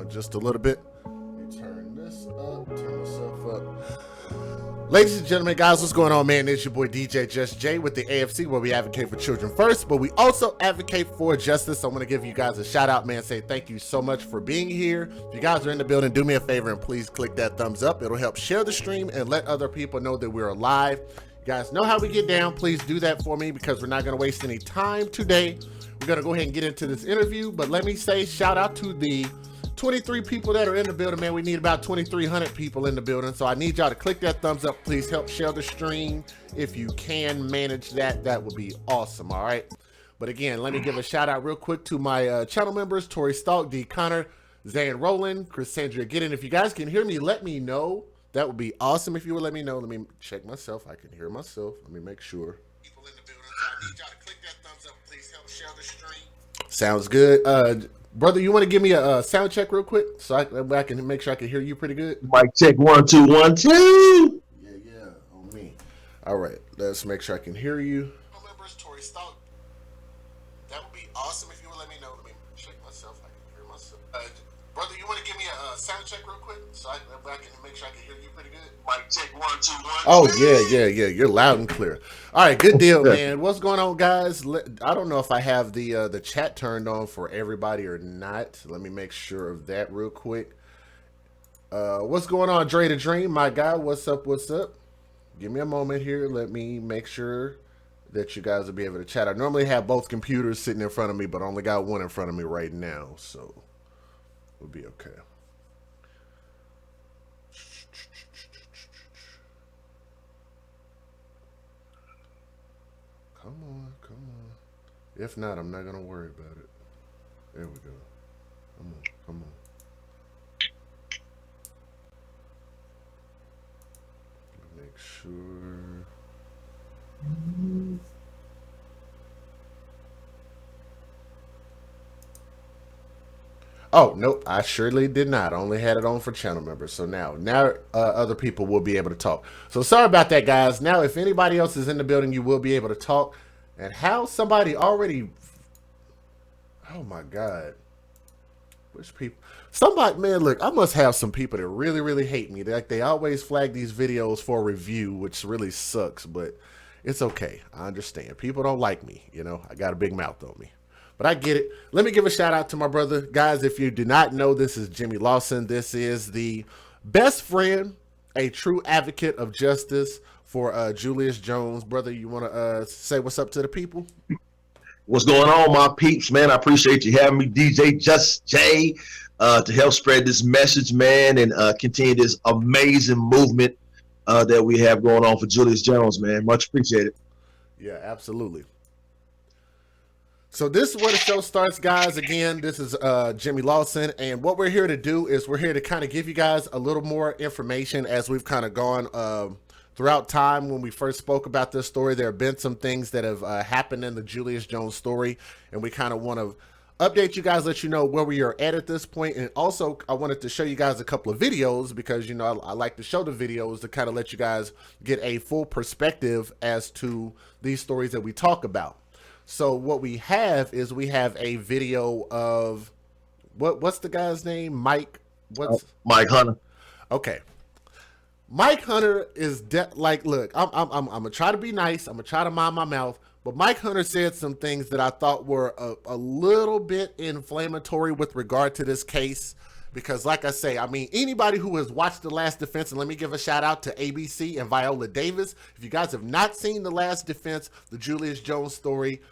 Just a little bit. Turn this up, turn myself up. Ladies and gentlemen, guys, what's going on, man? It's your boy DJ Just J with the AFC, where we advocate for children first, but we also advocate for justice. So I'm going to give you guys a shout out, man. Say thank you so much for being here. If you guys are in the building, do me a favor and please click that thumbs up. It'll help share the stream and let other people know that we're alive. You guys know how we get down. Please do that for me because we're not going to waste any time today. We're going to go ahead and get into this interview, but let me say shout out to the 23 people that are in the building, man. We need about 2,300 people in the building. So I need y'all to click that thumbs up. Please help share the stream. If you can manage that, that would be awesome. All right. But again, let me give a shout out real quick to my channel members, Tori Stalk, D. Connor, Zan Rowland, Cassandra Giddin. If you guys can hear me, let me know. That would be awesome if you would let me know. Let me check myself. I can hear myself. Let me make sure. People in the building. So I need y'all to click that thumbs up. Please help share the stream. Sounds good. Brother, you want to give me a sound check real quick so I can make sure I can hear you pretty good? Mic check 1 2 1 2. Yeah, on me. All right, let's make sure I can hear you. Members, Tori Stalk. That would be awesome if you would let me know. Let me check myself. I can hear myself. Brother, you want to give me a sound check real quick so I can make sure I can hear you pretty good? Mic check 1 2 1. Oh yeah. You're loud and clear. All right, good deal, man. What's going on, guys? I don't know if I have the chat turned on for everybody or not. Let me make sure of that real quick. What's going on, Dre the Dream, my guy? What's up? Give me a moment here. Let me make sure that you guys will be able to chat. I normally have both computers sitting in front of me, but I only got one in front of me right now, so we'll be okay. Come on. If not, I'm not going to worry about it. There we go. Come on. Make sure. Oh, nope. I surely did not. I only had it on for channel members. So now other people will be able to talk. So sorry about that, guys. Now, if anybody else is in the building, you will be able to talk. And how somebody already... Oh, my God. Which people... Somebody, man, look, I must have some people that really, really hate me. Like, they always flag these videos for review, which really sucks. But it's okay. I understand. People don't like me. You know, I got a big mouth on me. But I get it. Let me give a shout out to my brother. Guys, if you do not know, this is Jimmy Lawson. This is the best friend, a true advocate of justice for Julius Jones. Brother, you want to say what's up to the people? What's going on, my peeps, man? I appreciate you having me, DJ Just J, to help spread this message, man, and continue this amazing movement that we have going on for Julius Jones, man. Much appreciated. Yeah, absolutely. So this is where the show starts, guys. Again, this is Jimmy Lawson, and what we're here to do is we're here to kind of give you guys a little more information as we've kind of gone throughout time. When we first spoke about this story, there have been some things that have happened in the Julius Jones story, and we kind of want to update you guys, let you know where we are at this point. And also, I wanted to show you guys a couple of videos because, I like to show the videos to kind of let you guys get a full perspective as to these stories that we talk about. So what we have is we have a video of what's the guy's name? Mike. Mike Hunter. Okay. Mike Hunter is look, I'm gonna try to be nice. I'm gonna try to mind my mouth. But Mike Hunter said some things that I thought were a little bit inflammatory with regard to this case. Because like I say, I mean, anybody who has watched The Last Defense, and let me give a shout out to ABC and Viola Davis. If you guys have not seen The Last Defense, the Julius Jones story,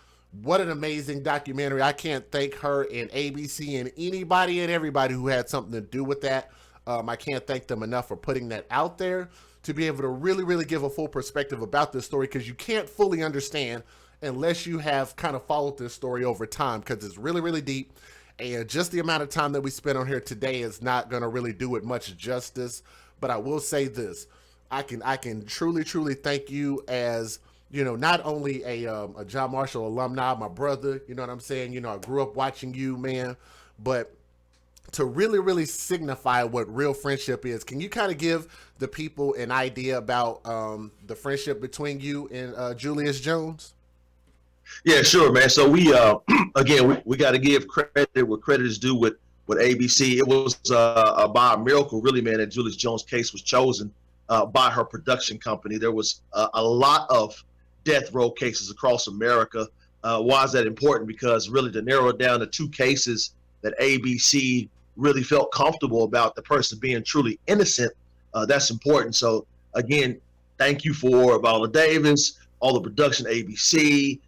what an amazing documentary. I can't thank her and ABC and anybody and everybody who had something to do with that. I can't thank them enough for putting that out there to be able to really, really give a full perspective about this story, because you can't fully understand unless you have kind of followed this story over time, because it's really, really deep. And just the amount of time that we spent on here today is not going to really do it much justice. But I will say this. I can truly, truly thank you as, not only a John Marshall alumni, my brother, you know what I'm saying? I grew up watching you, man, but to really, really signify what real friendship is. Can you kind of give the people an idea about the friendship between you and Julius Jones? Yeah, sure, man. So we again, we got to give credit where credit is due with ABC. It was by a miracle, really, man, that Julius Jones' case was chosen by her production company. There was a lot of death row cases across America. Why is that important? Because really, to narrow it down to two cases that ABC really felt comfortable about the person being truly innocent, that's important. So again, thank you for Viola Davis, all the production, ABC,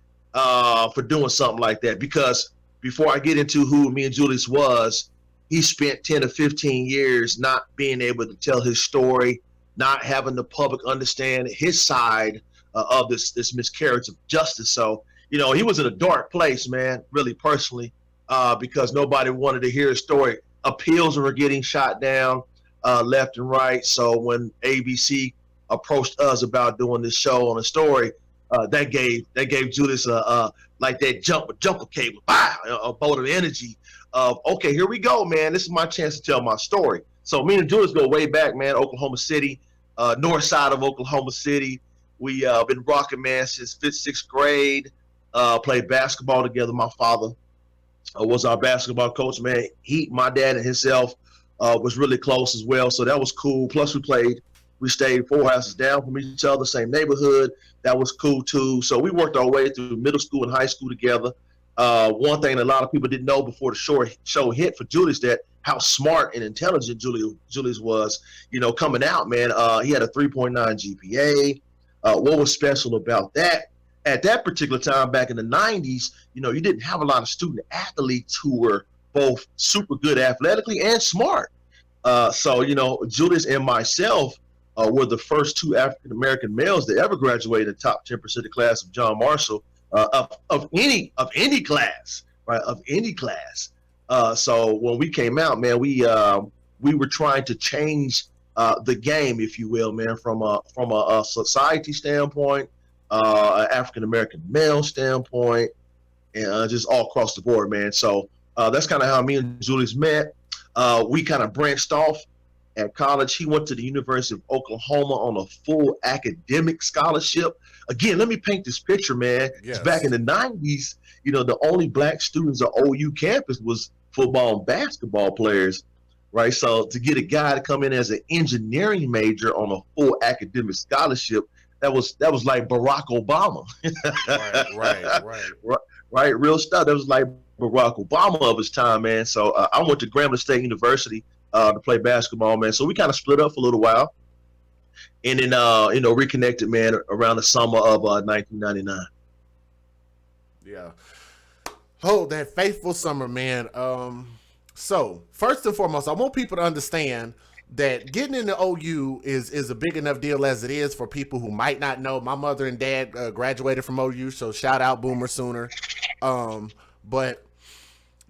for doing something like that. Because before I get into who me and Julius was, he spent 10 to 15 years not being able to tell his story, not having the public understand his side of this miscarriage of justice. So, he was in a dark place, man, really personally, because nobody wanted to hear his story. Appeals were getting shot down left and right. So when ABC approached us about doing this show on a story, that gave Julius like that jumper cable, a bolt of energy of, okay, here we go, man. This is my chance to tell my story. So me and Julius go way back, man. Oklahoma City, north side of Oklahoma City. We been rocking, man, since fifth, sixth grade. Played basketball together. My father was our basketball coach, man. My dad and himself was really close as well. So that was cool. Plus we stayed 4 houses down from each other, same neighborhood. That was cool too. So we worked our way through middle school and high school together. One thing that a lot of people didn't know before the show hit for Julius, that how smart and intelligent Julius was, coming out, man. He had a 3.9 GPA. What was special about that? At that particular time, back in the 90s, you didn't have a lot of student athletes who were both super good athletically and smart. So, Julius and myself were the first two African-American males to ever graduate in the top 10% of the class of John Marshall, of any class, right? Of any class. So when we came out, man, we were trying to change the game, if you will, man, from a society standpoint, African-American male standpoint, and just all across the board, man. So that's kind of how me and Julius met. We kind of branched off at college. He went to the University of Oklahoma on a full academic scholarship. Again, let me paint this picture, man. Yes. Back in the 90s, the only black students on OU campus was football and basketball players, right? So to get a guy to come in as an engineering major on a full academic scholarship, that was like Barack Obama. Right. Real stuff. That was like Barack Obama of his time, man. So I went to Grambling State University to play basketball, man. So we kind of split up for a little while, and then reconnected, man, around the summer of 1999. Yeah. Oh, that faithful summer, man. So first and foremost, I want people to understand that getting into OU is a big enough deal as it is for people who might not know. My mother and dad graduated from OU, so shout out Boomer Sooner. But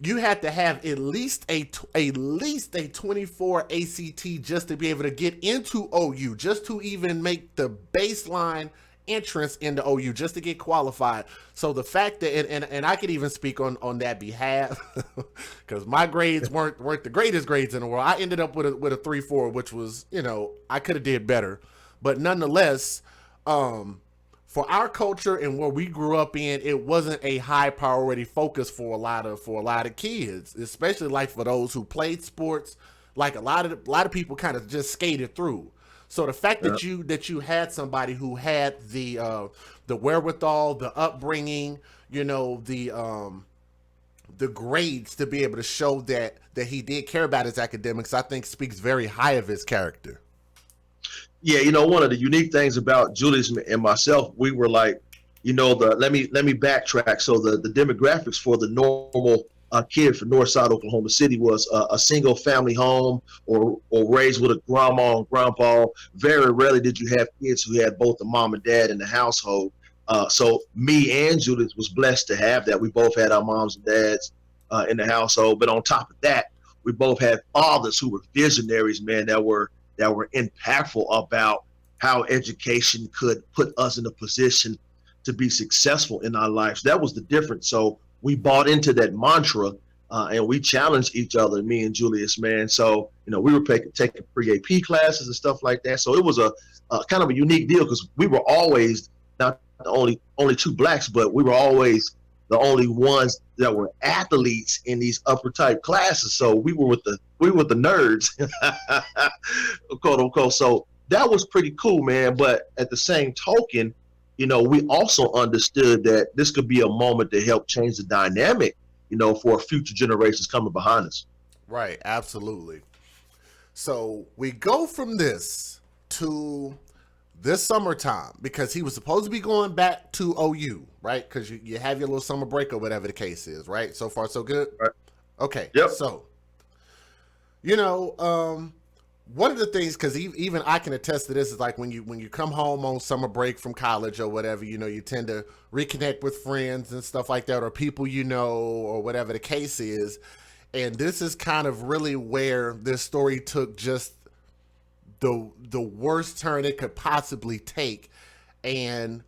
you had to have at least a 24 ACT just to be able to get into OU, just to even make the baseline entrance into OU just to get qualified. So the fact that, and I could even speak on that behalf, because my grades weren't the greatest grades in the world. I ended up with a 3.4, which was, I could have did better, but nonetheless, for our culture and where we grew up in, it wasn't a high priority focus for a lot of kids, especially like for those who played sports. Like a lot of people kind of just skated through. So the fact that you had somebody who had the wherewithal, the upbringing, the grades to be able to show that he did care about his academics, I think speaks very high of his character. Yeah, one of the unique things about Julius and myself, we were like, let me backtrack. So the demographics for the normal kid from Northside Oklahoma City was a single family home or raised with a grandma and grandpa. Very rarely did you have kids who had both a mom and dad in the household. So me and Julius was blessed to have that. We both had our moms and dads in the household. But on top of that, we both had fathers who were visionaries, man, that were impactful about how education could put us in a position to be successful in our lives. That was the difference. So we bought into that mantra and we challenged each other, me and Julius, man. So, we were taking pre-AP classes and stuff like that. So it was a kind of a unique deal because we were always not the only two blacks, but we were always the only ones that were athletes in these upper type classes. So we were with the nerds, quote unquote. So that was pretty cool, man. But at the same token, we also understood that this could be a moment to help change the dynamic, for future generations coming behind us. Right. Absolutely. So we go from this to this summertime because he was supposed to be going back to OU, right? Because you have your little summer break or whatever the case is, right? So far, so good? Right. Okay. Yep. So, one of the things, because even I can attest to this, is like when you come home on summer break from college or whatever, you tend to reconnect with friends and stuff like that, or people or whatever the case is. And this is kind of really where this story took just the worst turn it could possibly take. And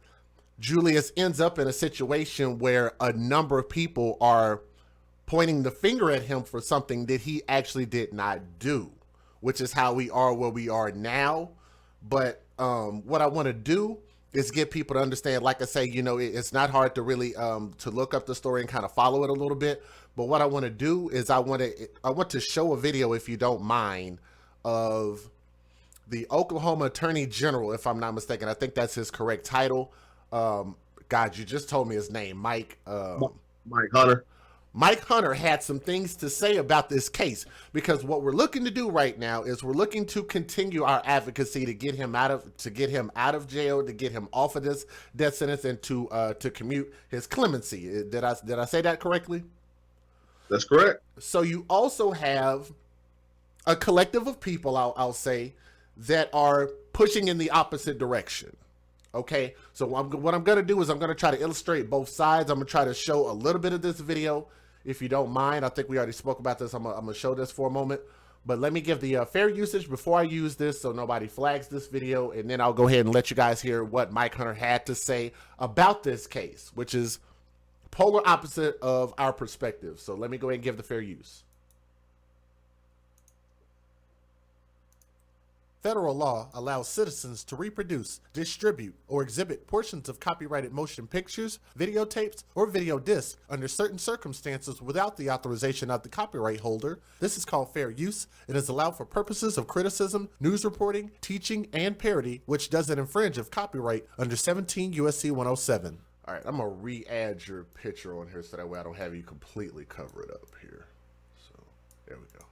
Julius ends up in a situation where a number of people are pointing the finger at him for something that he actually did not do, which is how we are where we are now. But what I want to do is get people to understand, like I say, it's not hard to really to look up the story and kind of follow it a little bit. But what I want to do is I want to show a video, if you don't mind, of the Oklahoma Attorney General, if I'm not mistaken. I think that's his correct title. God, you just told me his name, Mike Hunter. Mike Hunter had some things to say about this case, because what we're looking to do right now is we're looking to continue our advocacy to get him out of jail, to get him off of this death sentence, and to commute his clemency. Did I say that correctly? That's correct. So you also have a collective of people, I'll say, that are pushing in the opposite direction. Okay, so what I'm going to do is I'm going to try to illustrate both sides. I'm going to try to show a little bit of this video, if you don't mind. I think we already spoke about this. I'm going to show this for a moment. But let me give the fair usage before I use this so nobody flags this video. And then I'll go ahead and let you guys hear what Mike Hunter had to say about this case, which is polar opposite of our perspective. So let me go ahead and give the fair use. Federal law allows citizens to reproduce, distribute, or exhibit portions of copyrighted motion pictures, videotapes, or video discs under certain circumstances without the authorization of the copyright holder. This is called fair use and is allowed for purposes of criticism, news reporting, teaching, and parody, which doesn't infringe of copyright under 17 U.S.C. 107. All right, I'm going to re-add your picture on here so that way I don't have you completely cover it up here. So, there we go.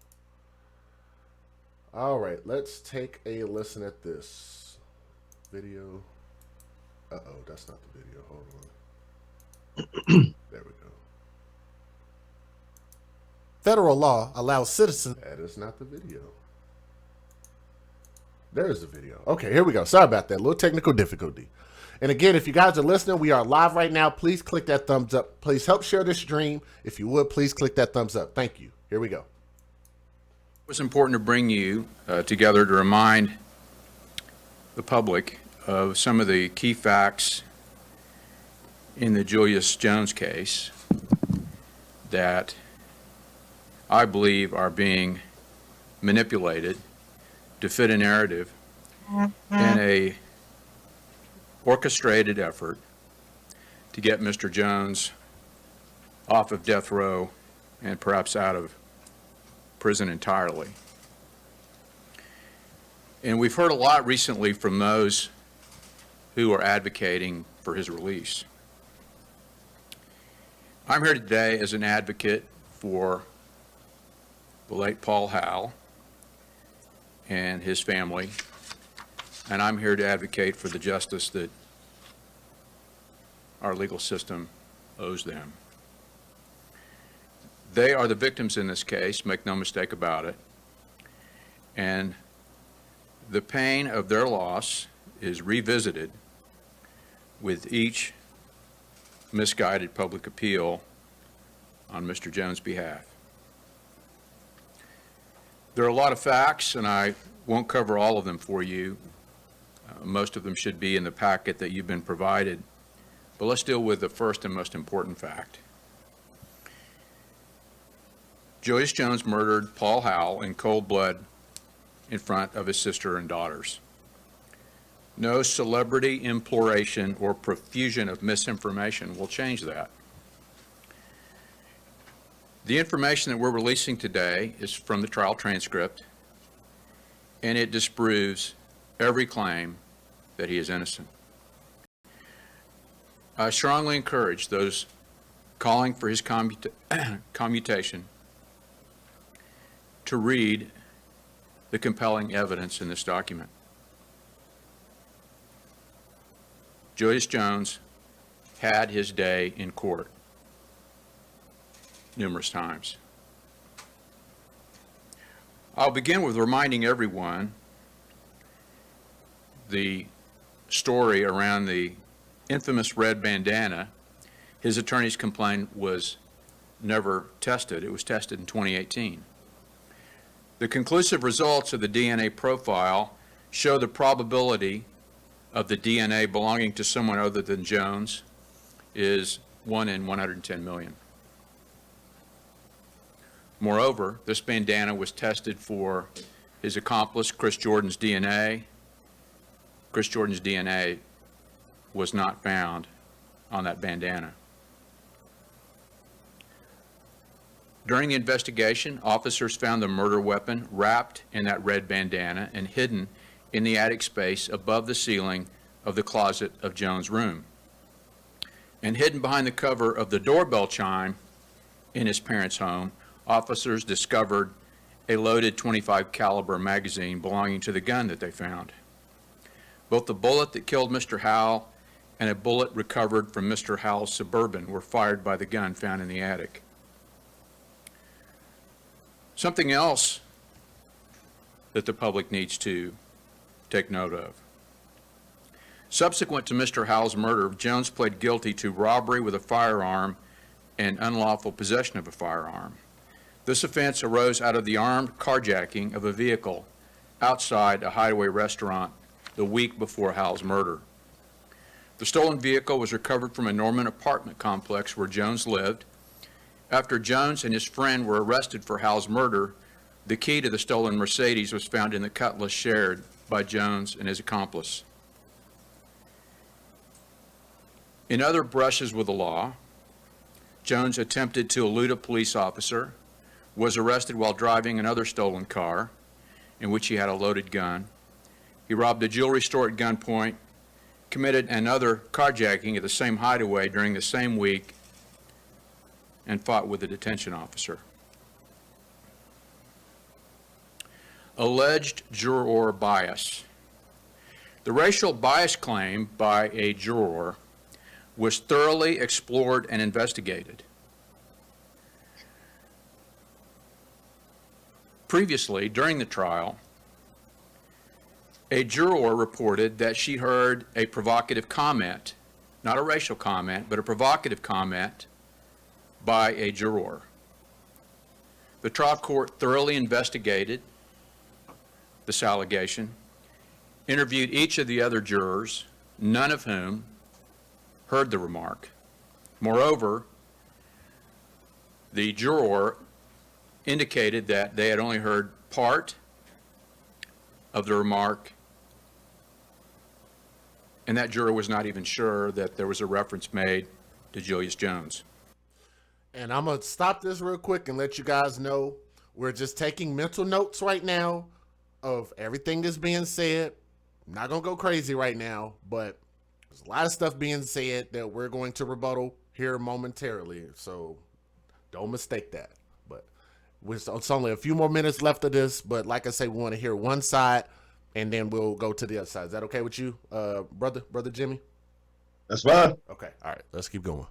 All right, let's take a listen at this video. Uh-oh, that's not the video. Hold on. There we go. Federal law allows citizens... That is not the video. There's the video. Okay, here we go. Sorry about that. A little technical difficulty. And again, if you guys are listening, we are live right now. Please click that thumbs up. Please help share this stream. If you would, please click that thumbs up. Thank you. Here we go. It's important to bring you together to remind the public of some of the key facts in the Julius Jones case that I believe are being manipulated to fit a narrative in a orchestrated effort to get Mr. Jones off of death row and perhaps out of prison entirely. And we've heard a lot recently from those who are advocating for his release. I'm here today as an advocate for the late Paul Howell and his family, and I'm here to advocate for the justice that our legal system owes them. They are the victims in this case, make no mistake about it, and the pain of their loss is revisited with each misguided public appeal on Mr. Jones' behalf. There are a lot of facts, and I won't cover all of them for you. Most of them should be in the packet that you've been provided. But let's deal with the first and most important fact. Julius Jones murdered Paul Howell in cold blood in front of his sister and daughters. No celebrity imploration or profusion of misinformation will change that. The information that we're releasing today is from the trial transcript, and it disproves every claim that he is innocent. I strongly encourage those calling for his commutation to read the compelling evidence in this document. Julius Jones had his day in court numerous times. I'll begin with reminding everyone the story around the infamous red bandana. His attorneys complained was never tested. It was tested in 2018. The conclusive results of the DNA profile show the probability of the DNA belonging to someone other than Jones is 1 in 110 million. Moreover, this bandana was tested for his accomplice, Chris Jordan's DNA. Chris Jordan's DNA was not found on that bandana. During the investigation, officers found the murder weapon wrapped in that red bandana and hidden in the attic space above the ceiling of the closet of Jones' room. And hidden behind the cover of the doorbell chime in his parents' home, officers discovered a loaded .25 caliber magazine belonging to the gun that they found. Both the bullet that killed Mr. Howell and a bullet recovered from Mr. Howell's Suburban were fired by the gun found in the attic. Something else that the public needs to take note of. Subsequent to Mr. Howell's murder, Jones pled guilty to robbery with a firearm and unlawful possession of a firearm. This offense arose out of the armed carjacking of a vehicle outside a Hideaway restaurant the week before Howell's murder. The stolen vehicle was recovered from a Norman apartment complex where Jones lived. After Jones and his friend were arrested for Howell's murder, the key to the stolen Mercedes was found in the cutlass shared by Jones and his accomplice. In other brushes with the law, Jones attempted to elude a police officer, was arrested while driving another stolen car in which he had a loaded gun. He robbed a jewelry store at gunpoint, committed another carjacking at the same hideaway during the same week, and fought with a detention officer. Alleged juror bias. The racial bias claim by a juror was thoroughly explored and investigated. Previously, during the trial, a juror reported that she heard a provocative comment, not a racial comment, but a provocative comment by a juror. The trial court thoroughly investigated this allegation interviewed each of the other jurors, none of whom heard the remark. Moreover, the juror indicated that they had only heard part of the remark, and that juror was not even sure that there was a reference made to Julius Jones. And I'm going to stop this real quick and let you guys know we're just taking mental notes right now of everything that's being said. I'm not going to go crazy right now, but there's a lot of stuff being said that we're going to rebuttal here momentarily. So don't mistake that. But it's only a few more minutes left of this. But like I say, we want to hear one side and then we'll go to the other side. Is that okay with you, brother Jimmy? That's fine. Okay. All right. Let's keep going.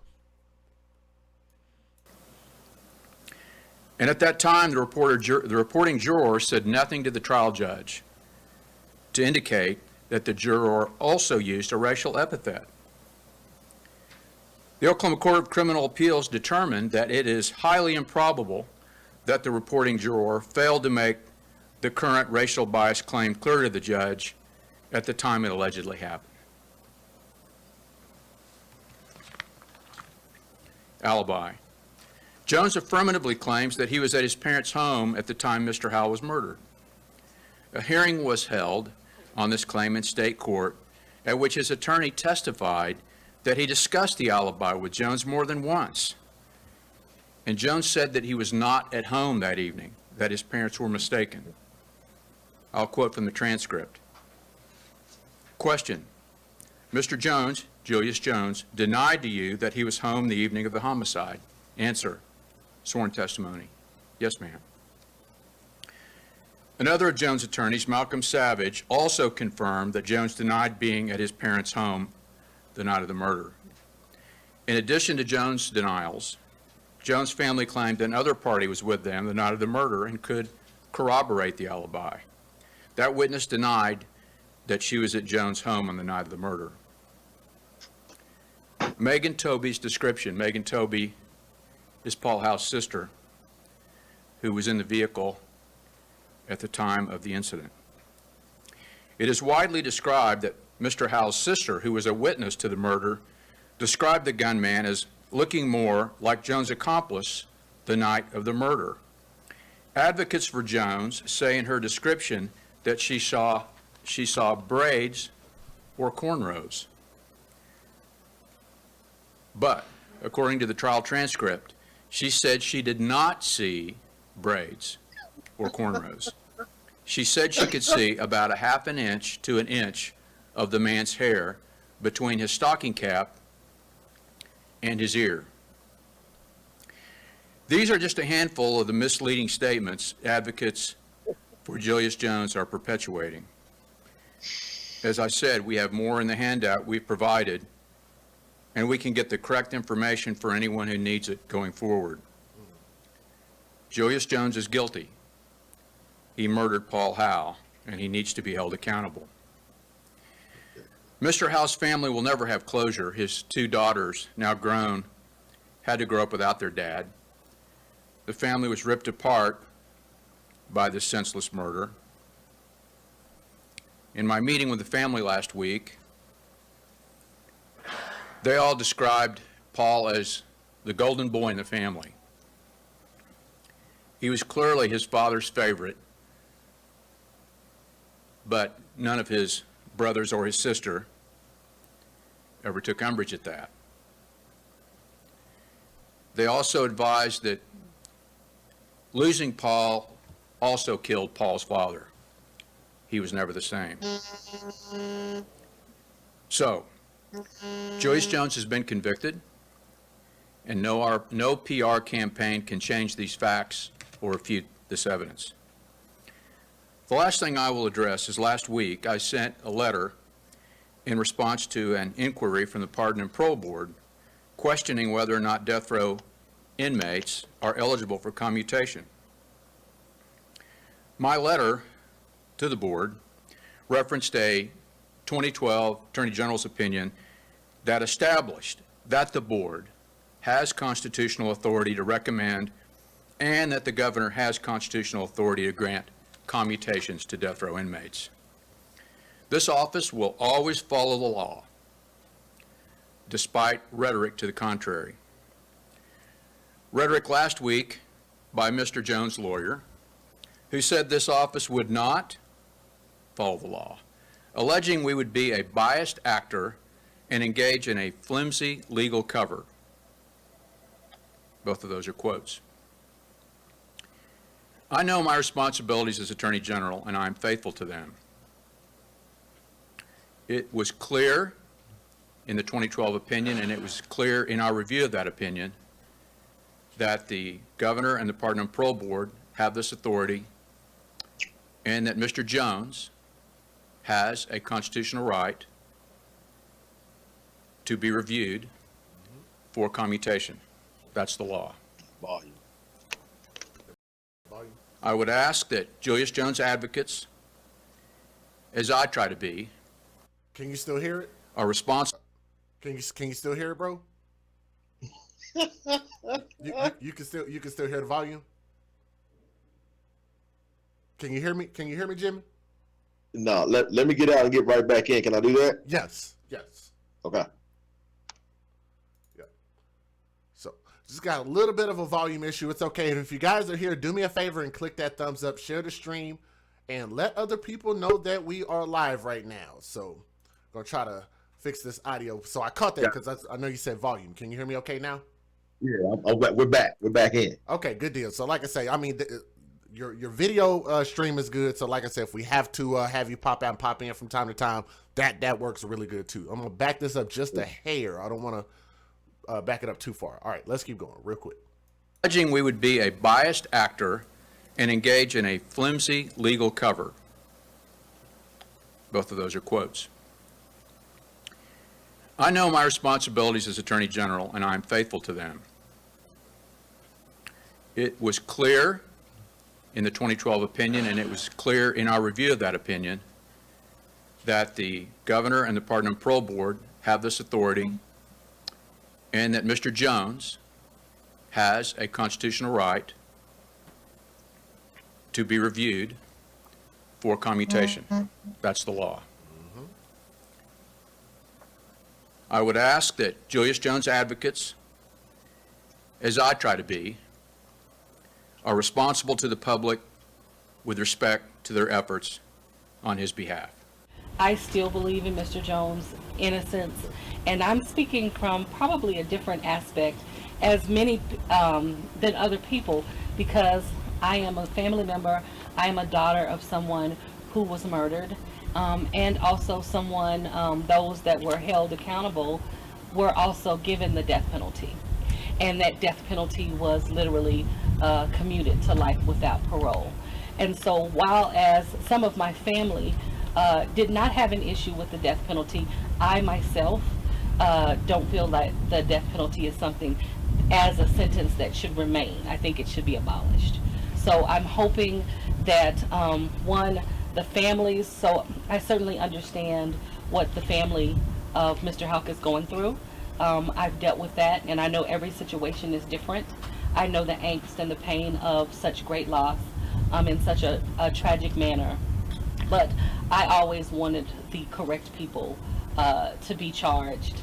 And at that time, the reporting juror said nothing to the trial judge to indicate that the juror also used a racial epithet. The Oklahoma Court of Criminal Appeals determined that it is highly improbable that the reporting juror failed to make the current racial bias claim clear to the judge at the time it allegedly happened. Alibi. Jones affirmatively claims that he was at his parents' home at the time Mr. Howell was murdered. A hearing was held on this claim in state court at which his attorney testified that he discussed the alibi with Jones more than once. And Jones said that he was not at home that evening, that his parents were mistaken. I'll quote from the transcript. Question: Mr. Jones, Julius Jones, denied to you that he was home the evening of the homicide. Answer: sworn testimony. Yes, ma'am. Another of Jones' attorneys, Malcolm Savage, also confirmed that Jones denied being at his parents' home the night of the murder. In addition to Jones' denials, Jones' family claimed another party was with them the night of the murder and could corroborate the alibi. That witness denied that she was at Jones' home on the night of the murder. Megan Toby's description. Megan Toby is Paul Howell's sister, who was in the vehicle at the time of the incident. It is widely described that Mr. Howell's sister, who was a witness to the murder, described the gunman as looking more like Jones' accomplice the night of the murder. Advocates for Jones say in her description that she saw braids or cornrows. But, according to the trial transcript, she said she did not see braids or cornrows. She said she could see about a half an inch to an inch of the man's hair between his stocking cap and his ear. These are just a handful of the misleading statements advocates for Julius Jones are perpetuating. As I said, we have more in the handout we've provided, and we can get the correct information for anyone who needs it going forward. Julius Jones is guilty. He murdered Paul Howell, and he needs to be held accountable. Mr. Howell's family will never have closure. His two daughters, now grown, had to grow up without their dad. The family was ripped apart by this senseless murder. In my meeting with the family last week, they all described Paul as the golden boy in the family. He was clearly his father's favorite, but none of his brothers or his sister ever took umbrage at that. They also advised that losing Paul also killed Paul's father. He was never the same. So, Julius Jones has been convicted, and no PR campaign can change these facts or refute this evidence. The last thing I will address is last week I sent a letter in response to an inquiry from the Pardon and Parole Board questioning whether or not death row inmates are eligible for commutation. My letter to the board referenced a 2012 Attorney General's opinion that established that the board has constitutional authority to recommend and that the governor has constitutional authority to grant commutations to death row inmates. This office will always follow the law, despite rhetoric to the contrary. Rhetoric last week by Mr. Jones' lawyer, who said this office would not follow the law, alleging we would be a biased actor and engage in a flimsy legal cover. Both of those are quotes. I know my responsibilities as Attorney General, and I am faithful to them. It was clear in the 2012 opinion, and it was clear in our review of that opinion, that the governor and the Pardon and Parole Board have this authority, and that Mr. Jones has a constitutional right to be reviewed for commutation. That's the law. Volume. I would ask that Julius Jones advocates, as I try to be, Can you still hear it? are responsible. Can you still hear it, bro? you can still hear the volume. Can you hear me? Can you hear me, Jimmy? No, let me get out and get right back in. Can I do that? Yes. Okay. Yeah. So just got a little bit of a volume issue. It's okay. And if you guys are here, do me a favor and click that thumbs up, share the stream, and let other people know that we are live right now. So I'm gonna try to fix this audio. So I caught that because I know you said volume. Can you hear me okay now? Yeah, we're back. We're back in. Okay, good deal. So like I say, I mean, your video stream is good. So like I said, if we have to have you pop out and pop in from time to time, that works really good too. I'm gonna back this up just a hair. I don't want to back it up too far. All right, let's keep going real quick. Alleging we would be a biased actor and engage in a flimsy legal cover. Both of those are quotes. I know my responsibilities as Attorney General, and I am faithful to them. It was clear in the 2012 opinion, and it was clear in our review of that opinion, that the governor and the Pardon and Parole Board have this authority, and that Mr. Jones has a constitutional right to be reviewed for commutation. That's the law. I would ask that Julius Jones advocates, as I try to be, are responsible to the public with respect to their efforts on his behalf. I still believe in Mr. Jones' innocence, and I'm speaking from probably a different aspect as many than other people, because I am a family member. I am a daughter of someone who was murdered, and also someone, those that were held accountable were also given the death penalty, and that death penalty was literally commuted to life without parole. And so while as some of my family did not have an issue with the death penalty, I myself don't feel like the death penalty is something as a sentence that should remain. I think it should be abolished. So I'm hoping that the families, so I certainly understand what the family of Mr. Houck is going through. I've dealt with that, and I know every situation is different. I know the angst and the pain of such great loss in such a tragic manner. But I always wanted the correct people to be charged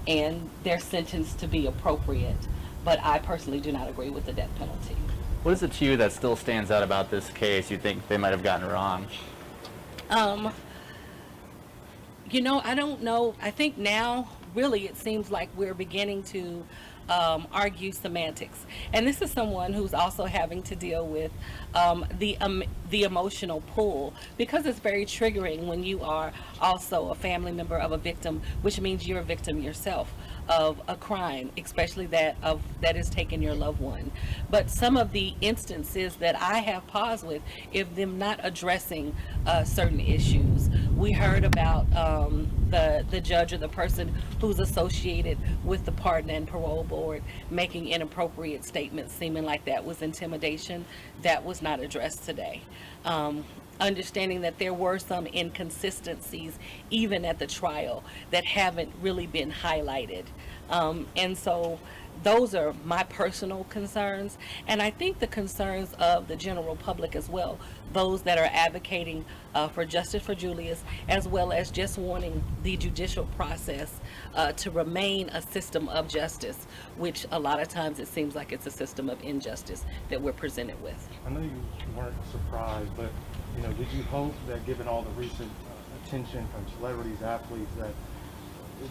and their sentence to be appropriate. But I personally do not agree with the death penalty. What is it to you that still stands out about this case you think they might have gotten wrong? You know, I don't know. I think now, really, it seems like we're beginning to argue semantics. And this is someone who's also having to deal with the emotional pull, because it's very triggering when you are also a family member of a victim, which means you're a victim yourself of a crime, especially that has taken your loved one. But some of the instances that I have pause with, if them not addressing certain issues. We heard about the judge or the person who's associated with the Pardon and Parole Board making inappropriate statements, seeming like that was intimidation. That was not addressed today. understanding that there were some inconsistencies even at the trial that haven't really been highlighted. And so those are my personal concerns, and I think the concerns of the general public as well, those that are advocating for justice for Julius, as well as just wanting the judicial process to remain a system of justice, which a lot of times it seems like it's a system of injustice that we're presented with. I know you weren't surprised, but did you hope that given all the recent attention from celebrities, athletes, that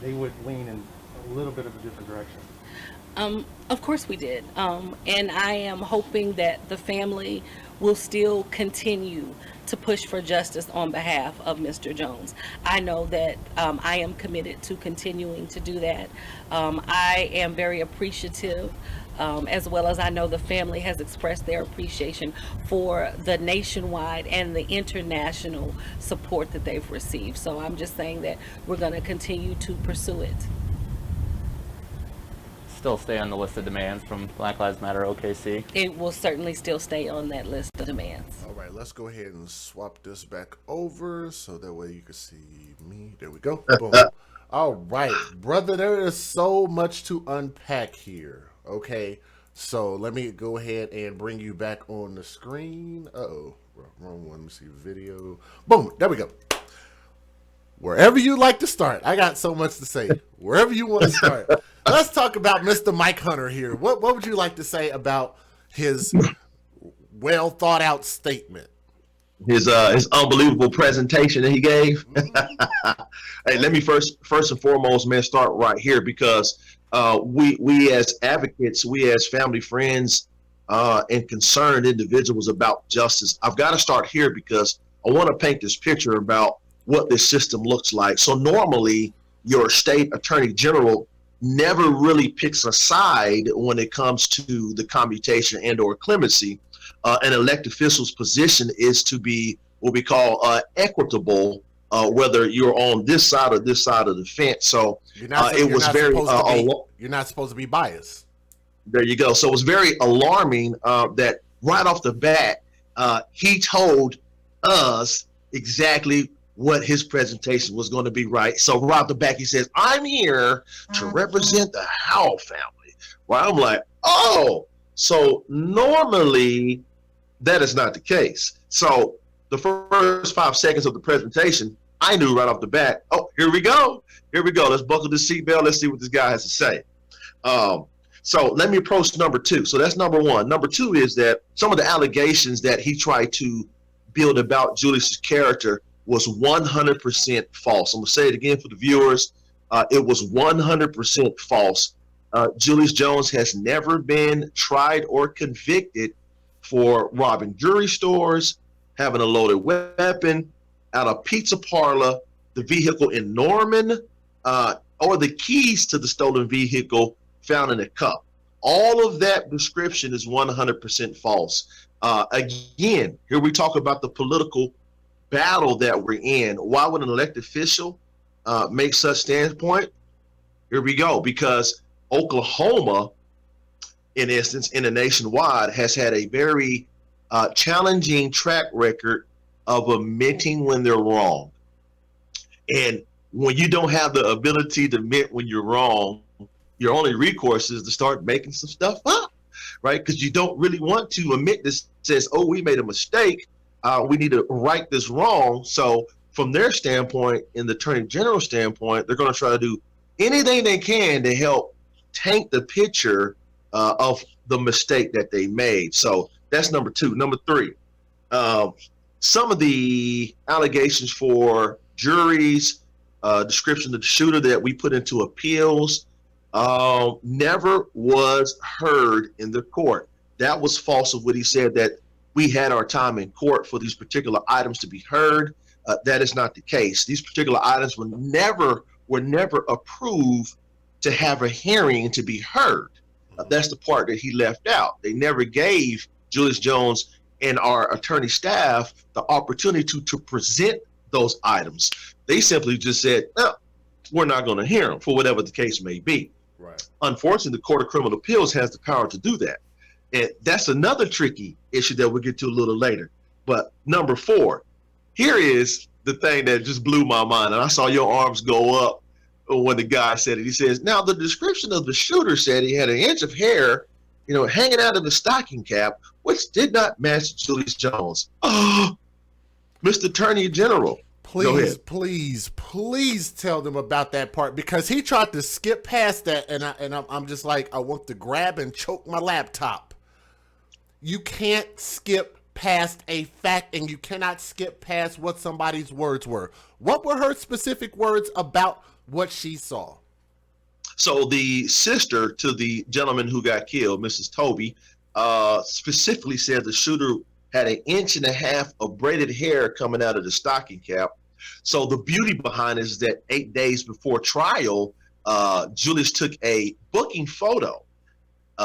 they would lean in a little bit of a different direction? Of course we did. And I am hoping that the family will still continue to push for justice on behalf of Mr. Jones. I know that I am committed to continuing to do that. I am very appreciative, as well as I know the family has expressed their appreciation for the nationwide and the international support that they've received. So I'm just saying that we're going to continue to pursue it. Still stay on the list of demands from Black Lives Matter OKC? It will certainly still stay on that list of demands. All right, let's go ahead and swap this back over so that way you can see me. There we go. Boom. All right, brother, there is so much to unpack here. Okay, so let me go ahead and bring you back on the screen. Uh-oh, wrong one. Let me see video. Boom, there we go. Wherever you like to start. I got so much to say. Wherever you want to start. Let's talk about Mr. Mike Hunter here. What would you like to say about his well thought out statement? His unbelievable presentation that he gave. Hey, let me first and foremost, man, start right here, because we as advocates, we as family, friends, and concerned individuals about justice, I've got to start here because I want to paint this picture about what this system looks like. So normally your state attorney general never really picks a side when it comes to the commutation and or clemency. An elected official's position is to be what we call equitable, whether you're on this side or this side of the fence. So you're not supposed to be biased. There you go. So it was very alarming that right off the bat, he told us exactly what his presentation was going to be, right? So right off the back, he says, I'm here to represent the Howell family. Well, I'm like, oh, so normally that is not the case. So the first 5 seconds of the presentation, I knew right off the bat, oh, here we go. Here we go. Let's buckle the seatbelt. Let's see what this guy has to say. So let me approach number 2. So that's number 1. Number 2 is that some of the allegations that he tried to build about Julius's character was 100% false. I'm gonna say it again for the viewers. It was 100% false. Julius Jones has never been tried or convicted for robbing jewelry stores, having a loaded weapon at a pizza parlor, the vehicle in Norman, or the keys to the stolen vehicle found in a cup. All of that description is 100% false. Again, here we talk about the political battle that we're in. Why would an elected official make such standpoint? Here we go. Because Oklahoma, in instance, in a nationwide, has had a very challenging track record of admitting when they're wrong. And when you don't have the ability to admit when you're wrong, your only recourse is to start making some stuff up, right? Because you don't really want to admit this, says, oh, we made a mistake. We need to right this wrong. So from their standpoint, in the Attorney General standpoint, they're going to try to do anything they can to help taint the picture of the mistake that they made. So that's number 2. Number 3, some of the allegations for juries, description of the shooter that we put into appeals, never was heard in the court. That was false of what he said, that we had our time in court for these particular items to be heard. That is not the case. These particular items were never approved to have a hearing to be heard. That's the part that he left out. They never gave Julius Jones and our attorney staff the opportunity to present those items. They simply just said, no, we're not going to hear them, for whatever the case may be. Right. Unfortunately, the Court of Criminal Appeals has the power to do that. And that's another tricky issue that we'll get to a little later. But number 4, here is the thing that just blew my mind, and I saw your arms go up when the guy said it. He says, now the description of the shooter said he had an inch of hair, hanging out of the stocking cap, which did not match Julius Jones. Oh, Mr. Attorney General. Please tell them about that part, because he tried to skip past that, and I'm just like, I want to grab and choke my laptop. You can't skip past a fact, and you cannot skip past what somebody's words were. What were her specific words about what she saw? So the sister to the gentleman who got killed, Mrs. Toby, specifically said the shooter had an inch and a half of braided hair coming out of the stocking cap. So the beauty behind it is that 8 days before trial, Julius took a booking photo,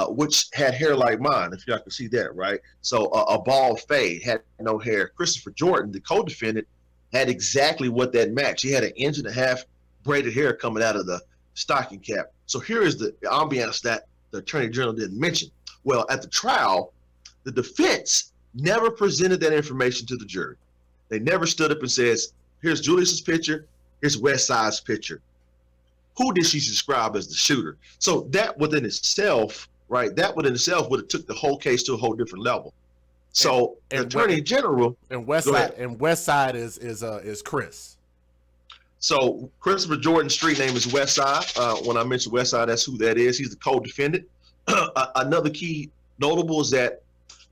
which had hair like mine, if y'all can see that, right? So a bald fade, had no hair. Christopher Jordan, the co-defendant, had exactly what that matched. He had an inch and a half braided hair coming out of the stocking cap. So here is the ambiance that the Attorney General didn't mention. Well, at the trial, the defense never presented that information to the jury. They never stood up and says, here's Julius's picture, here's West Side's picture. Who did she describe as the shooter? So that within itself, right, would have took the whole case to a whole different level. So the Attorney General and West Side is Chris. So Christopher Jordan's street name is West Side. When I mention West Side, that's who that is. He's the co-defendant. Another key notable is that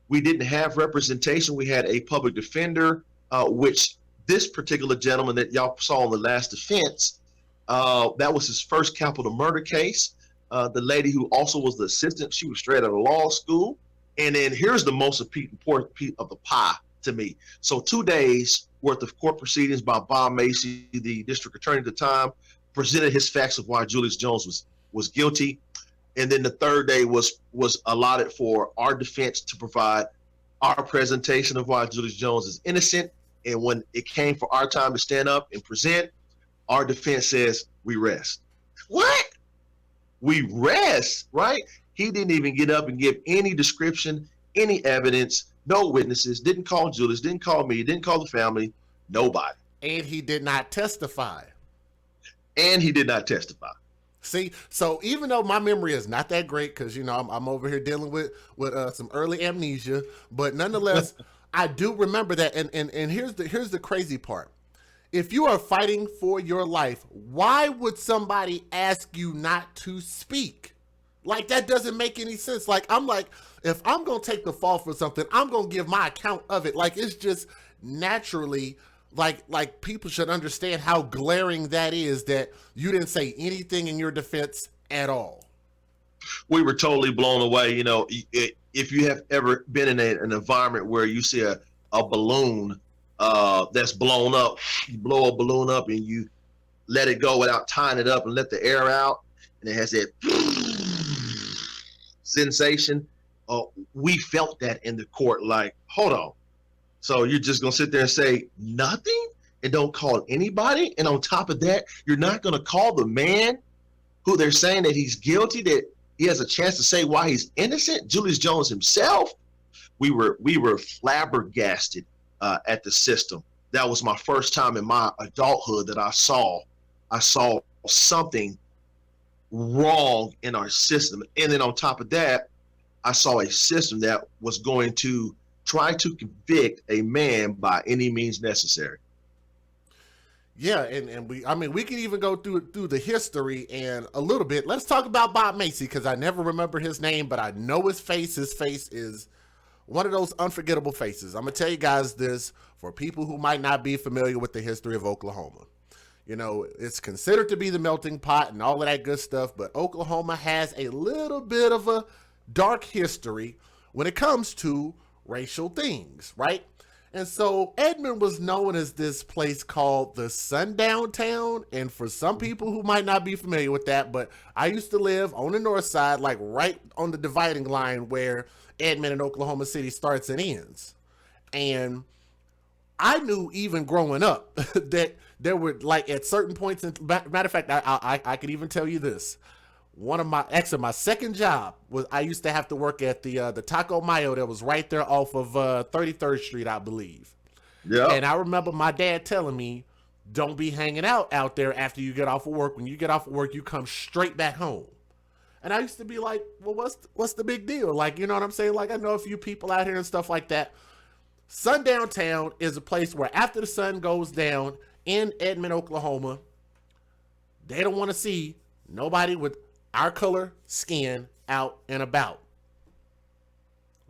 we didn't have representation. We had a public defender, which this particular gentleman that y'all saw in the last defense, that was his first capital murder case. The lady who also was the assistant, she was straight out of law school. And then here's the most important piece of the pie to me. So 2 days worth of court proceedings by Bob Macy, the district attorney at the time, presented his facts of why Julius Jones was guilty. And then the third day was allotted for our defense to provide our presentation of why Julius Jones is innocent. And when it came for our time to stand up and present, our defense says, we rest. What? We rest, right? He didn't even get up and give any description, any evidence, no witnesses, didn't call Julius, didn't call me, didn't call the family, nobody. And he did not testify. See, so even though my memory is not that great, because, I'm over here dealing with some early amnesia, but nonetheless, I do remember that. And here's the crazy part. If you are fighting for your life, why would somebody ask you not to speak? Like, that doesn't make any sense. Like, I'm like, if I'm going to take the fall for something, I'm going to give my account of it. Like, it's just naturally, like people should understand how glaring that is, that you didn't say anything in your defense at all. We were totally blown away. If you have ever been in an environment where you see a balloon that's blown up, you blow a balloon up and you let it go without tying it up and let the air out, and it has that sensation. We felt that in the court, like, hold on. So you're just going to sit there and say nothing and don't call anybody? And on top of that, you're not going to call the man who they're saying that he's guilty, that he has a chance to say why he's innocent, Julius Jones himself? We were flabbergasted at the system. That was my first time in my adulthood that I saw something wrong in our system. And then on top of that, I saw a system that was going to try to convict a man by any means necessary. Yeah, and we can even go through the history and a little bit. Let's talk about Bob Macy, because I never remember his name, but I know his face. His face is one of those unforgettable faces. I'm going to tell you guys this for people who might not be familiar with the history of Oklahoma. It's considered to be the melting pot and all of that good stuff, but Oklahoma has a little bit of a dark history when it comes to racial things, right? And so Edmond was known as this place called the Sundown Town. And for some people who might not be familiar with that, but I used to live on the north side, like right on the dividing line where Edmond and Oklahoma City starts and ends. And I knew even growing up that there were, like, at certain points, matter of fact, I could even tell you this. My second job was, I used to have to work at the Taco Mayo that was right there off of 33rd Street, I believe. Yeah. And I remember my dad telling me, don't be hanging out there after you get off of work. When you get off of work, you come straight back home. And I used to be like, well, what's the big deal? Like, you know what I'm saying? Like, I know a few people out here and stuff like that. Sundown Town is a place where after the sun goes down in Edmond, Oklahoma, they don't want to see nobody with our color skin out and about.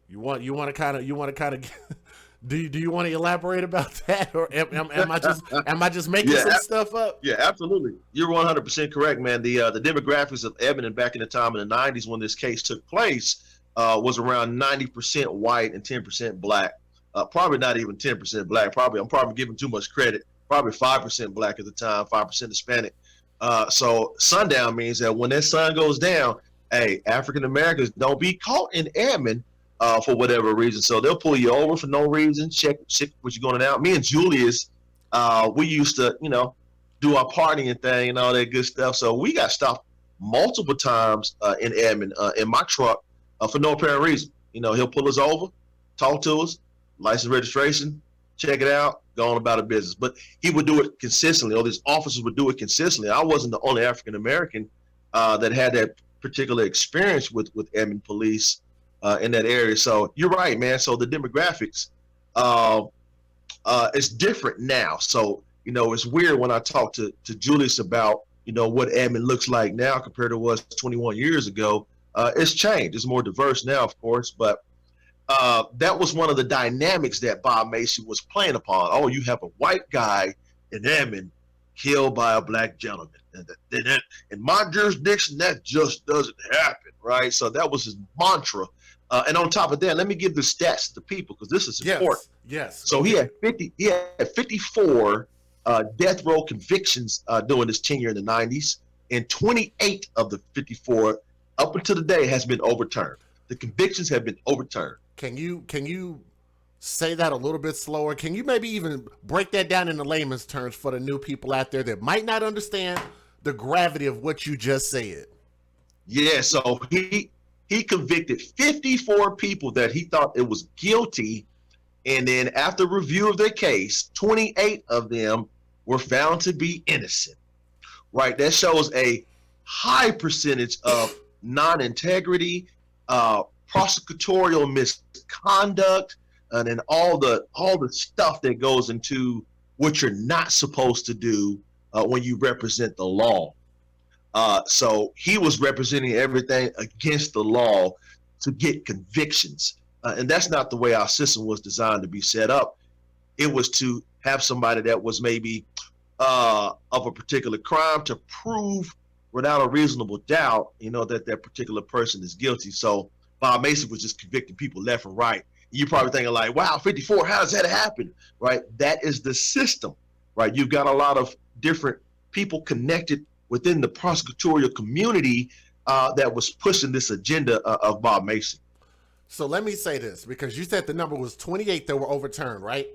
You want to kind of do you want to elaborate about that, or am I just making some stuff up? Yeah, absolutely. You're 100% correct, man. The demographics of Edmond back in the time in the 90s when this case took place was around 90% white and 10% black. Probably not even 10% black. I'm probably giving too much credit. Probably 5% black at the time, 5% Hispanic. So sundown means that when that sun goes down, hey, African Americans don't be caught in Edmond for whatever reason. So they'll pull you over for no reason, check what you're going out. Me and Julius, we used to, do our partying thing and all that good stuff. So we got stopped multiple times in Edmond in my truck for no apparent reason. He'll pull us over, talk to us, license, registration, check it out, go on about a business. But he would do it consistently, or these officers would do it consistently. I wasn't the only African American that had that particular experience with Edmond police in that area. So you're right, man. So the demographics is different now. So, it's weird when I talk to Julius about, what Edmond looks like now compared to what was 21 years ago. It's changed. It's more diverse now, of course, but that was one of the dynamics that Bob Macy was playing upon. Oh, you have a white guy in Edmond killed by a black gentleman. And in my jurisdiction, that just doesn't happen, right? So that was his mantra. And on top of that, let me give the stats to the people because this is important. Yes. So he had 54 death row convictions during his tenure in the 90s, and 28 of the 54 up until today has been overturned. The convictions have been overturned. Can you say that a little bit slower? Can you maybe even break that down into layman's terms for the new people out there that might not understand the gravity of what you just said? Yeah, so he convicted 54 people that he thought it was guilty, and then after review of their case, 28 of them were found to be innocent. Right, that shows a high percentage of non-integrity, prosecutorial misconduct, and then all the stuff that goes into what you're not supposed to do when you represent the law. So he was representing everything against the law to get convictions. And that's not the way our system was designed to be set up. It was to have somebody that was maybe of a particular crime to prove without a reasonable doubt, that particular person is guilty. So Bob Macy was just convicting people left and right. You're probably thinking like, wow, 54, how does that happen? Right? That is the system, right? You've got a lot of different people connected within the prosecutorial community that was pushing this agenda of Bob Macy. So let me say this, because you said the number was 28 that were overturned, right?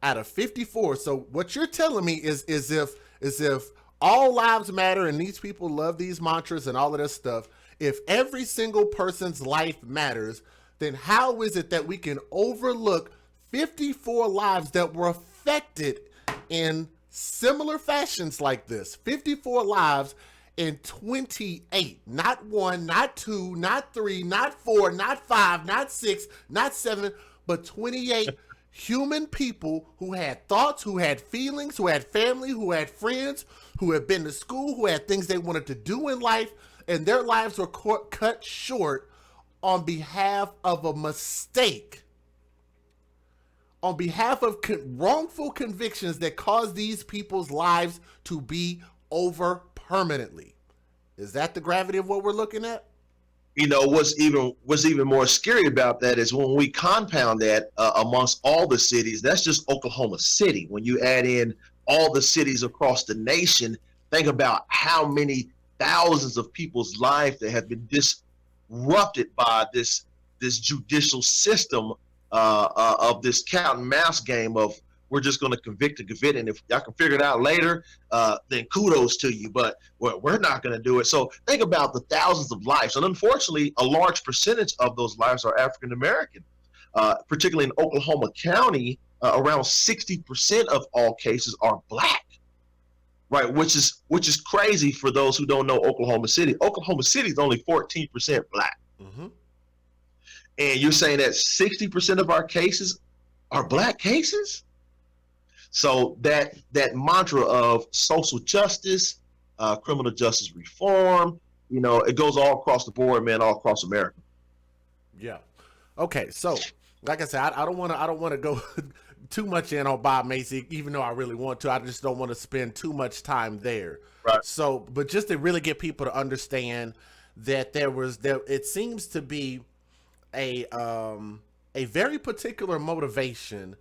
Out of 54. So what you're telling me is if all lives matter and these people love these mantras and all of this stuff, if every single person's life matters, then how is it that we can overlook 54 lives that were affected in similar fashions like this? 54 lives in 28, not 1, not 2, not 3, not 4, not 5, not 6, not 7, but 28 human people who had thoughts, who had feelings, who had family, who had friends, who had been to school, who had things they wanted to do in life, and their lives were cut short on behalf of a mistake, on behalf of wrongful convictions that caused these people's lives to be over permanently. Is that the gravity of what we're looking at? What's even more scary about that is when we compound that amongst all the cities. That's just Oklahoma City. When you add in all the cities across the nation, think about how many thousands of people's lives that have been disrupted by this judicial system of this cat and mouse game of we're just going to convict, and if y'all can figure it out later, then kudos to you, but we're not going to do it. So think about the thousands of lives, and unfortunately, a large percentage of those lives are African American. particularly in Oklahoma County, around 60% of all cases are black, right? Which is crazy for those who don't know Oklahoma City. Oklahoma City is only 14% black. Mm-hmm. And you're saying that 60% of our cases are black cases? So that mantra of social justice, criminal justice reform, it goes all across the board, man, all across America. Yeah. Okay. So, like I said, I don't want to go too much in on Bob Macy, even though I really want to. I just don't want to spend too much time there. Right. So, but just to really get people to understand that it seems to be a very particular motivation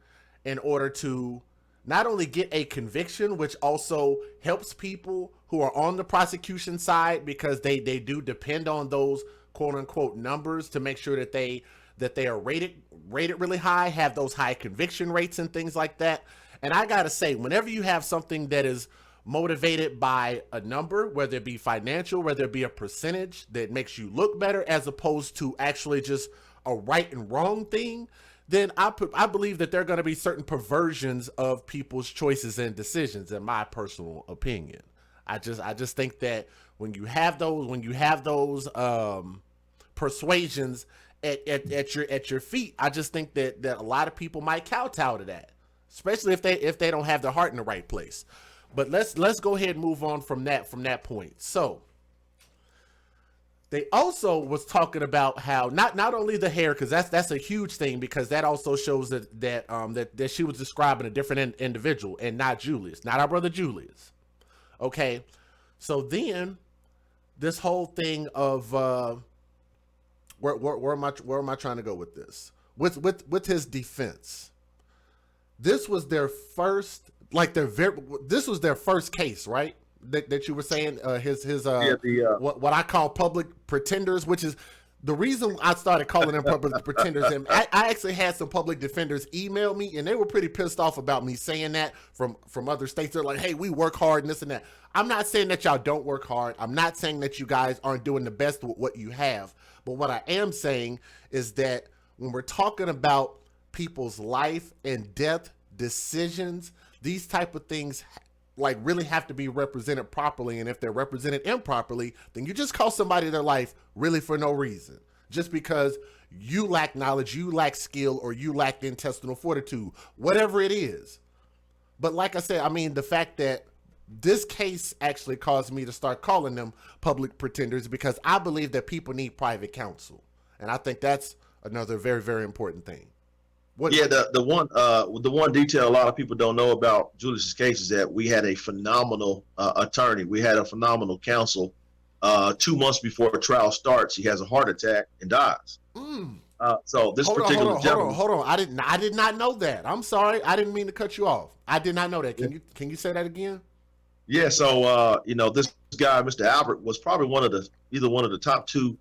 in order to not only get a conviction, which also helps people who are on the prosecution side, because they do depend on those quote unquote numbers to make sure that they are rated really high, have those high conviction rates and things like that. And I gotta say, whenever you have something that is motivated by a number, whether it be financial, whether it be a percentage that makes you look better, as opposed to actually just a right and wrong thing, then I believe that there are going to be certain perversions of people's choices and decisions, in my personal opinion. I just think that when you have those persuasions at your feet, I just think that a lot of people might kowtow to that, especially if they don't have their heart in the right place. But let's go ahead and move on from that point. So they also was talking about how not only the hair, because that's a huge thing, because that also shows that she was describing a different individual and not Julius, not our brother Julius. Okay, so then this whole thing of where am I trying to go with this? With his defense, this was their first, this was their first case, right? That you were saying, what I call public pretenders, which is the reason I started calling them public pretenders. And I actually had some public defenders email me, and they were pretty pissed off about me saying that from other states. They're like, hey, we work hard and this and that. I'm not saying that y'all don't work hard. I'm not saying that you guys aren't doing the best with what you have. But what I am saying is that when we're talking about people's life and death decisions, these type of things really have to be represented properly. And if they're represented improperly, then you just cost somebody their life really for no reason, just because you lack knowledge, you lack skill, or you lack intestinal fortitude, whatever it is. But like I said, I mean, the fact that this case actually caused me to start calling them public pretenders, because I believe that people need private counsel. And I think that's another very, very important thing. The one detail a lot of people don't know about Julius's case is that we had a phenomenal attorney. We had a phenomenal counsel. 2 months before trial starts, he has a heart attack and dies. So this particular gentleman. Hold on. I did not know that. I'm sorry. I didn't mean to cut you off. I did not know that. Can you say that again? Yeah. So this guy, Mr. Albert, was probably either one of the top 2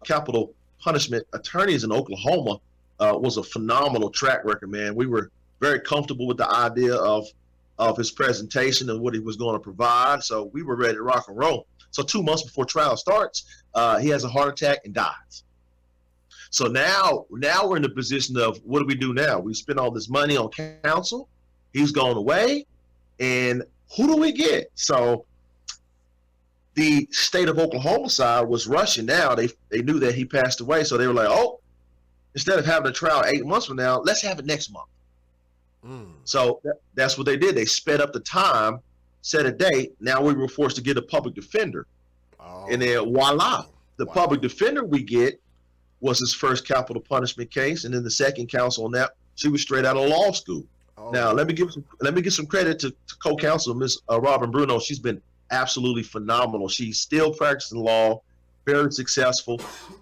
capital punishment attorneys in Oklahoma. Was a phenomenal track record, man. We were very comfortable with the idea of his presentation and what he was going to provide. So we were ready to rock and roll. So 2 months before trial starts, he has a heart attack and dies. So now we're in the position of, what do we do now? We spend all this money on counsel. He's gone away. And who do we get? So the state of Oklahoma side was rushing now. They knew that he passed away. So they were like, oh, instead of having a trial 8 months from now, let's have it next month. So that's what they did. They sped up the time, set a date. Now we were forced to get a public defender. And then voila, the public defender we get was his first capital punishment case. And then the second counsel on that, she was straight out of law school. Now let me give some credit to co-counsel, Ms. Robin Bruno. She's been absolutely phenomenal. She's still practicing law, very successful.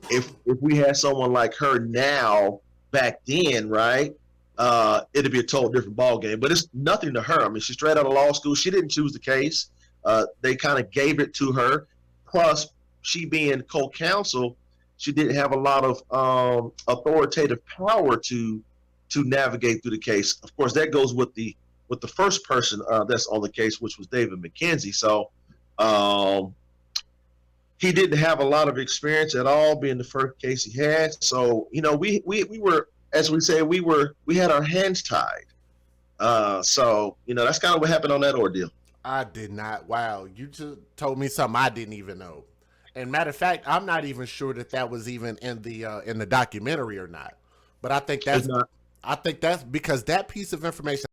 If we had someone like her now, back then, right, it'd be a total different ball game. But it's nothing to her. I mean, she's straight out of law school. She didn't choose the case. They kind of gave it to her. Plus, she being co-counsel, she didn't have a lot of authoritative power to navigate through the case. Of course, that goes with the first person that's on the case, which was David McKenzie. So he didn't have a lot of experience at all, being the first case he had. So we were as we say, we had our hands tied. So, that's kind of what happened on that ordeal. I did not. Wow, you just told me something I didn't even know. And matter of fact, I'm not even sure that was even in the documentary or not. But It's not. I think that's because that piece of information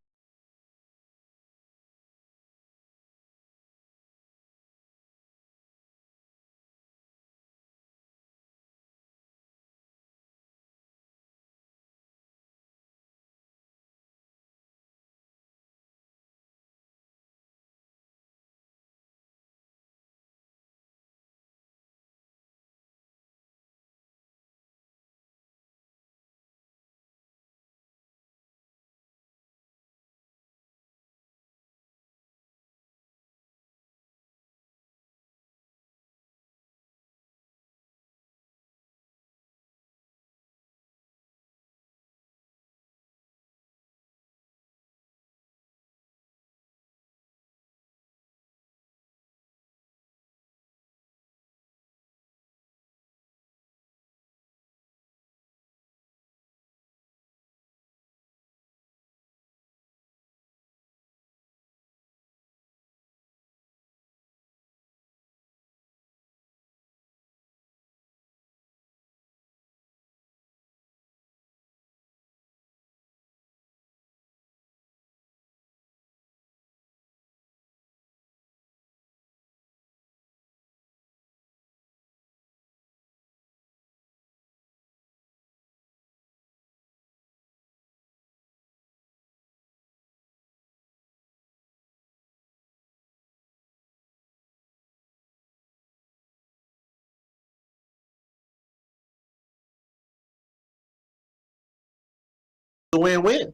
A win-win.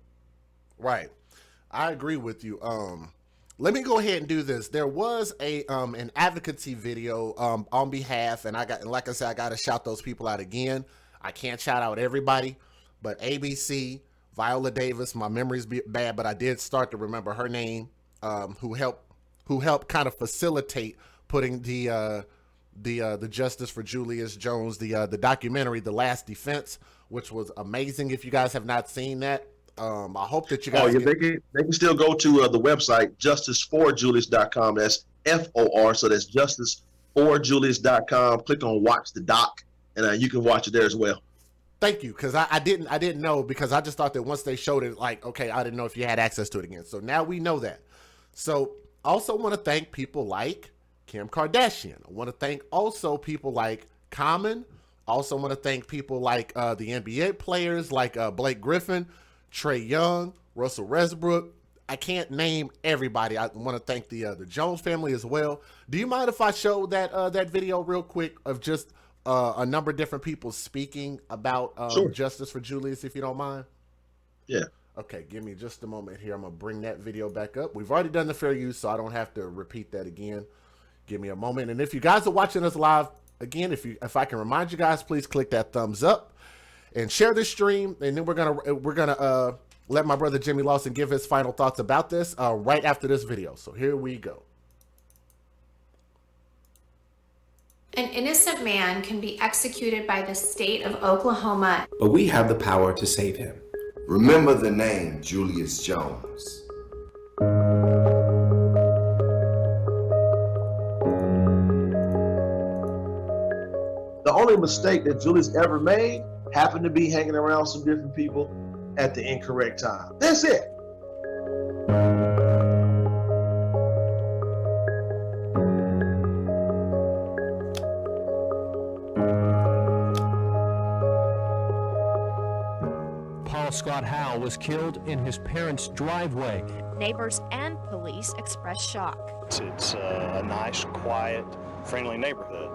right. I agree with you. Let me go ahead and do this. There was a an advocacy video on behalf, and like I said, I got to shout those people out again. I can't shout out everybody, but ABC, Viola Davis. My memory's bad, but I did start to remember her name. Who helped kind of facilitate putting the Justice for Julius Jones, the documentary, The Last Defense, which was amazing. If you guys have not seen that, I hope that you guys. They can still go to the website justiceforjulius.com. That's FOR, so that's justiceforjulius.com. Click on watch the doc, and you can watch it there as well. Thank you, because I didn't know, because I just thought that once they showed it, like, okay, I didn't know if you had access to it again. So now we know that. So also want to thank people like Kim Kardashian. I want to thank also people like Common. Also want to thank people like the NBA players like Blake Griffin, Trey Young, Russell Westbrook. I can't name everybody. I want to thank the Jones family as well. Do you mind if I show that video real quick of just a number of different people speaking about Sure. Justice for Julius, if you don't mind? Yeah. Okay, give me just a moment here. I'm going to bring that video back up. We've already done the fair use, so I don't have to repeat that again. Give me a moment. And if you guys are watching us live, again, if I can remind you guys, please click that thumbs up and share this stream. And then we're gonna let my brother Jimmy Lawson give his final thoughts about this right after this video. So here we go. An innocent man can be executed by the state of Oklahoma. But we have the power to save him. Remember the name Julius Jones. The only mistake that Julius ever made happened to be hanging around some different people at the incorrect time. That's it. Paul Scott Howe was killed in his parents' driveway. Neighbors and police expressed shock. It's a nice, quiet, friendly neighborhood.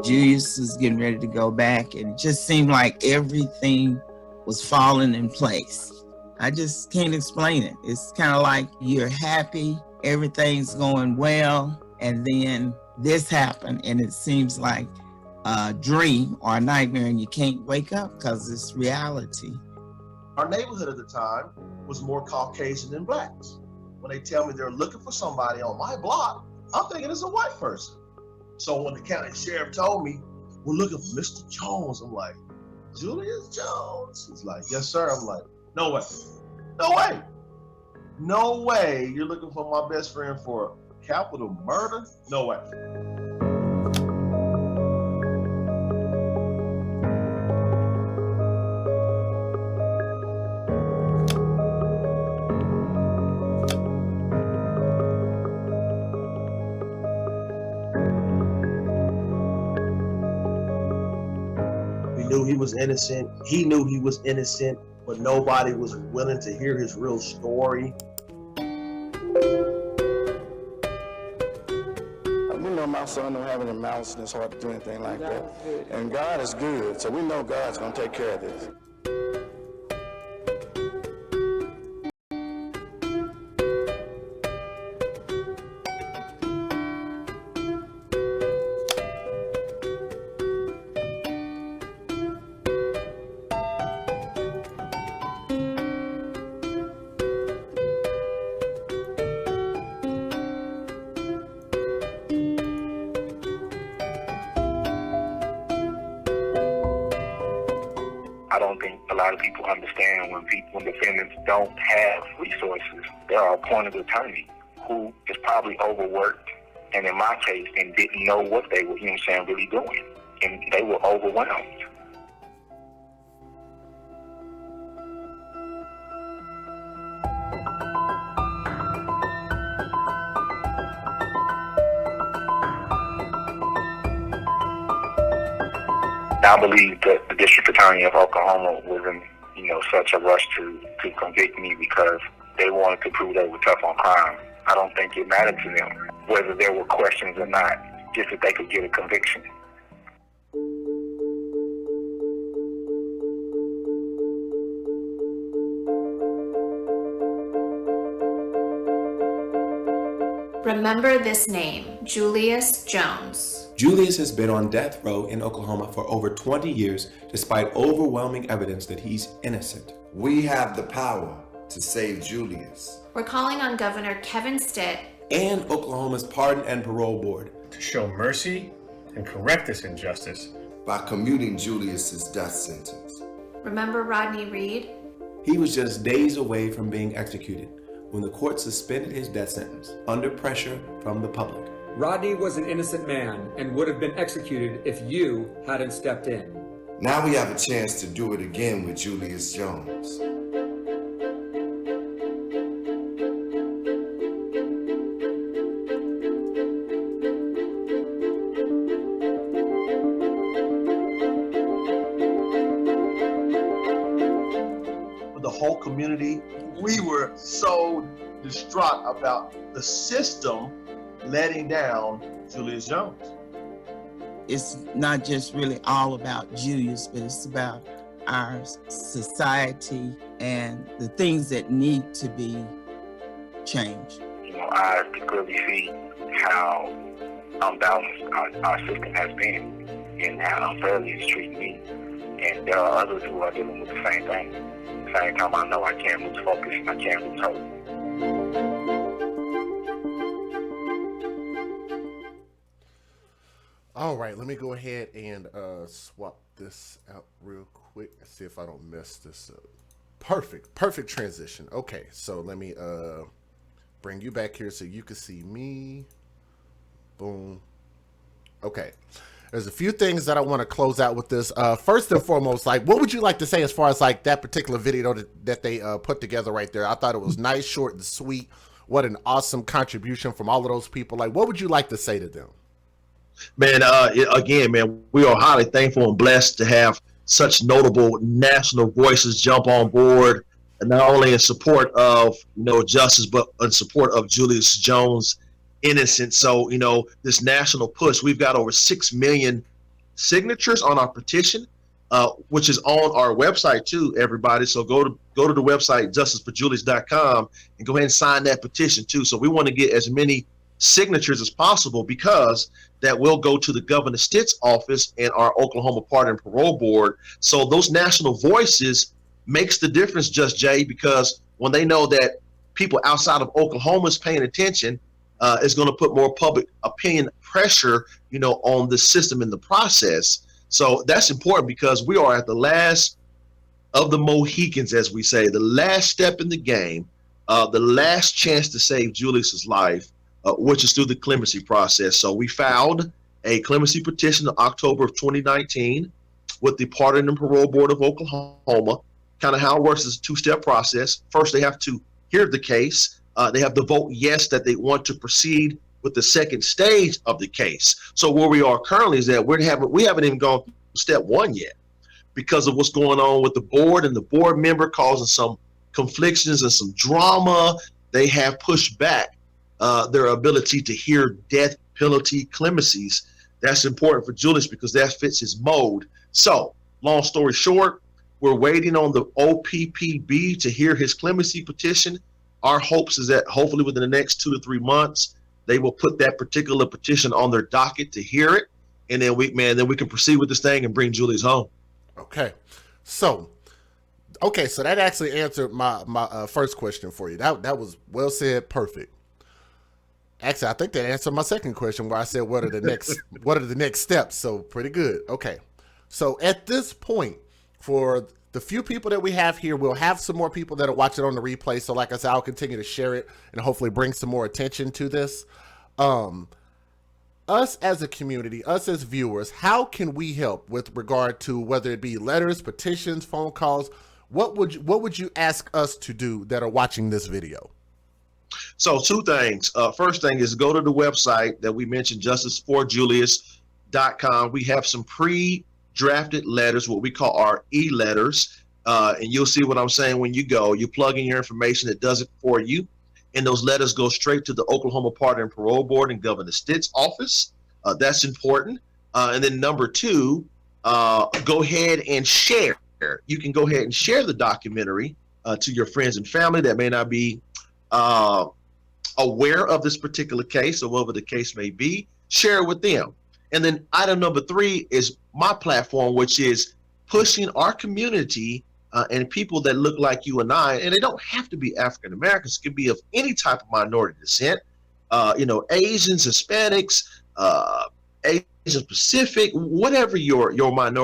Julius was getting ready to go back, and it just seemed like everything was falling in place. I just can't explain it. It's kind of like you're happy, everything's going well, and then this happened, and it seems like a dream or a nightmare, and you can't wake up because it's reality. Our neighborhood at the time was more Caucasian than blacks. When they tell me they're looking for somebody on my block, I'm thinking it's a white person. So when the county sheriff told me, we're looking for Mr. Jones, I'm like, Julius Jones? He's like, yes, sir. I'm like, no way. No way. No way you're looking for my best friend for capital murder? No way. We knew he was innocent. He knew he was innocent, but nobody was willing to hear his real story. We know my son don't have any malice in his heart to do anything like that. And God is good, so we know God's going to take care of this. I don't think a lot of people understand when defendants don't have resources, there are appointed attorney who is probably overworked, and in my case, and didn't know what they were, really doing, and they were overwhelmed. I believe that the district attorney of Oklahoma was in, such a rush to convict me because they wanted to prove they were tough on crime. I don't think it mattered to them whether there were questions or not, just that they could get a conviction. Remember this name, Julius Jones. Julius has been on death row in Oklahoma for over 20 years, despite overwhelming evidence that he's innocent. We have the power to save Julius. We're calling on Governor Kevin Stitt and Oklahoma's Pardon and Parole Board to show mercy and correct this injustice by commuting Julius's death sentence. Remember Rodney Reed? He was just days away from being executed when the court suspended his death sentence under pressure from the public. Rodney was an innocent man and would have been executed if you hadn't stepped in. Now we have a chance to do it again with Julius Jones. The whole community, we were so distraught about the system letting down Julius Jones. It's not just really all about Julius, but it's about our society and the things that need to be changed. I could clearly see how unbalanced our system has been and how unfairly it's treating me. And there are others who are dealing with the same thing. At the same time, I know I can't lose focus and I can't lose hope. All right, let me go ahead and swap this out real quick and see if I don't mess this up. Perfect transition. Okay, so let me bring you back here so you can see me. Boom. Okay. There's a few things that I want to close out with this. First and foremost, like, what would you like to say as far as like that particular video that they put together right there? I thought it was nice, short, and sweet. What an awesome contribution from all of those people. Like, what would you like to say to them? Man, again, man, we are highly thankful and blessed to have such notable national voices jump on board, and not only in support of justice, but in support of Julius Jones' innocence. So this national push, we've got over 6 million signatures on our petition, which is on our website too, everybody. So go to the website justiceforjulius.com and go ahead and sign that petition too. So we want to get as many signatures as possible, because that will go to the Governor Stitt's office and our Oklahoma Pardon and Parole Board. So those national voices makes the difference, Just Jay, because when they know that people outside of Oklahoma is paying attention, is going to put more public opinion pressure, on the system in the process. So that's important because we are at the last of the Mohicans, as we say, the last step in the game, the last chance to save Julius's life, which is through the clemency process. So we filed a clemency petition in October of 2019 with the Pardon and Parole Board of Oklahoma. Kind of how it works is a two-step process. First, they have to hear the case. They have to vote yes that they want to proceed with the second stage of the case. So where we are currently is that we haven't even gone through step one yet because of what's going on with the board and the board member causing some conflictions and some drama. They have pushed back their ability to hear death penalty clemencies. That's important for Julius because that fits his mode. So long story short, we're waiting on the OPPB to hear his clemency petition. Our hopes is that hopefully within the next 2 to 3 months, they will put that particular petition on their docket to hear it. And then we can proceed with this thing and bring Julius home. Okay. So that actually answered my first question for you. That was well said. Perfect. Actually, I think that answered my second question where I said, what are the next steps? So pretty good. Okay. So at this point, for the few people that we have here, we'll have some more people that are watching on the replay. So like I said, I'll continue to share it and hopefully bring some more attention to this. Us as a community, us as viewers, how can we help with regard to whether it be letters, petitions, phone calls? What would you ask us to do that are watching this video? So 2 things. First thing is go to the website that we mentioned, justiceforjulius.com. We have some pre-drafted letters, what we call our e-letters. And you'll see what I'm saying when you go. You plug in your information, it does it for you. And those letters go straight to the Oklahoma Pardon and Parole Board and Governor Stitt's office. That's important. And then number 2, go ahead and share. You can go ahead and share the documentary to your friends and family that may not be aware of this particular case or whatever the case may be. Share it with them. And then item number 3 is my platform, which is pushing our community and people that look like you and I, and they don't have to be African Americans, it could be of any type of minority descent, Asians, Hispanics, Asian Pacific, whatever your minority